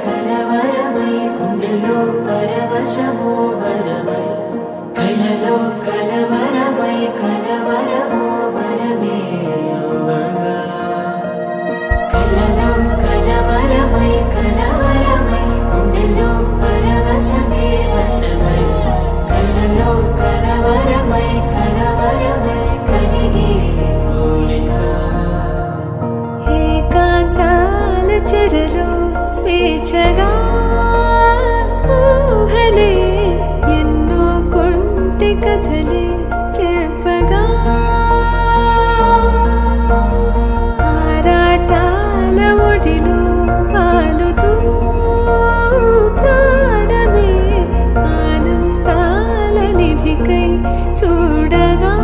కలవరమై గుండెలో పరవశమో వరమై కలలో కలవరమై కలవరమో వరమే అవ్వగా కలలో కలవరమై కలవరమై గుండెలో పరవశమే వశమై కలలో కలవరమై కలవరమై కలిగే కోరిక ఏకాంతాల చెరలో స్వేచ్ఛగా ఊహలే ఎన్నో కొంటి కథలే చెప్పగా ఆరాటాల ఒడిలో వాలుతూ ప్రాణమే ఆనందాల నిధికై చూడగా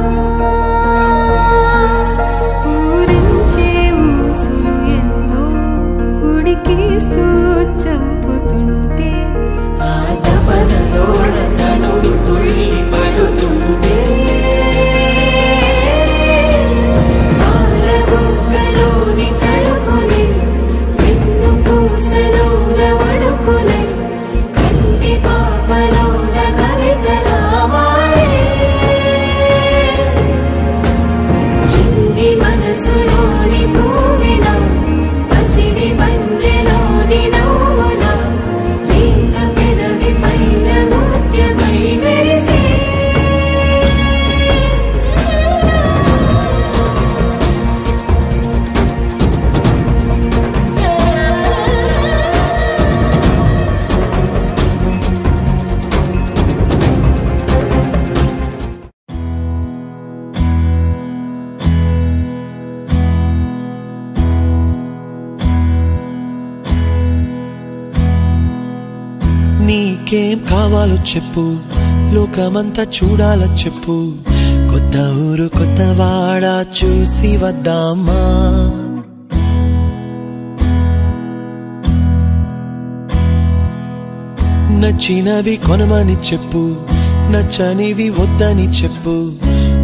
ఊరించే ఊసులు ఎన్నో ఉడికిస్తూ చంపుతుంటే ఆ తపనలోన తనుడు తుళ్ళి పడుతుంటే పాలబుగ్గలోని తడుకులే వెన్ను పూసలోన వడుకులే కంటి పాపలోన కవితలా మారే చిన్ని మనసులోని పూవిన పసిడి వన్నెలోని నవ్వుల లేత పెదవి పైన నృత్యమై మెరిసే నీకేం కావాలో చెప్పు లోకమంతా చూడాల చెప్పు కొత్త ఊరు కొత్త వాడ చూసి వద్దామా నచ్చినవి కొనమని చెప్పు నచ్చనివి వద్దని చెప్పు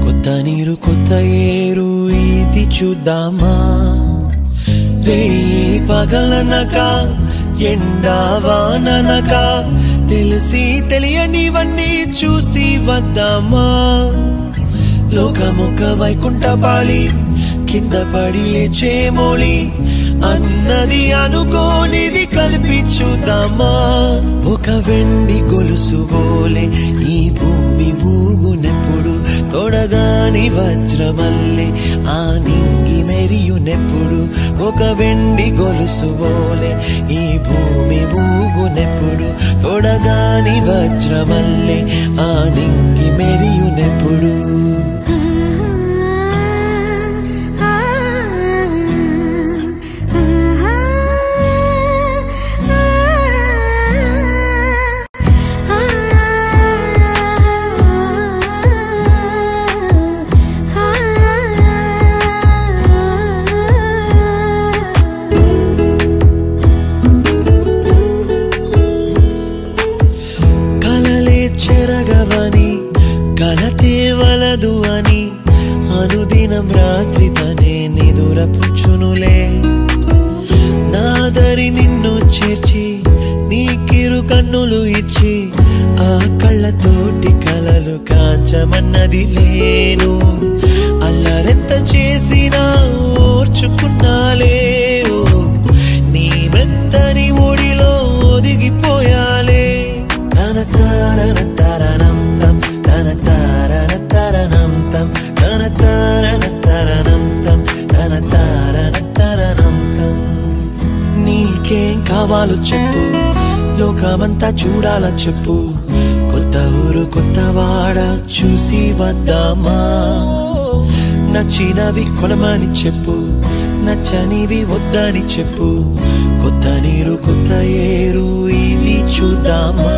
కొత్త నీరు కొత్త ఏరు ఇది చూద్దామా రే పగలనక ఎండా వాననక తెలిసి తెలియనివన్నీ చూసి వద్దామా లోకమొక వైకుంఠపాళి కింద పడి లేచే మోళి అన్నది అనుకోనిది కలిపి చూద్దామా ఒక వెండి గొలుసు బోలే ఈ భూమి ఊగునెప్పుడు తొడగాని వజ్రమల్లే ఆ నింగి మెరియునెప్పుడు ఒక వెండి గొలుసు బోలే ఈ భూమి ఊగునెప్పుడు తొడగాని వజ్రమల్లే ఆ నింగి మెరియునెప్పుడు కలతేవలదు అని అనుదినం రాత్రి తనే నిదురపుచ్చునులే నాదరి నిన్ను చేర్చి నీకిరు కన్నులు ఇచ్చి ఆ కళ్ళతోటి కలలు కాంచమన్నది లేను అల్లరెంత చేసినా ఓర్చుకున్నాలే నీ మెత్తని ఒడిలో ఒదిగిపోయాలే తన తారన తరణం తం తన తారన తరణం తం తన తారన తరణం తం తన తారన తరణం తం నీకేం కావాలో చెప్పు లోకమంతా చూడాల చెప్పు కొత్త ఊరు కొత్త వాడ చూసి వద్దామా నచ్చినవి కొనమని చెప్పు నచ్చనివి వద్దని చెప్పు కొత్త నీరు కొత్త ఏరు ఇది చూద్దామా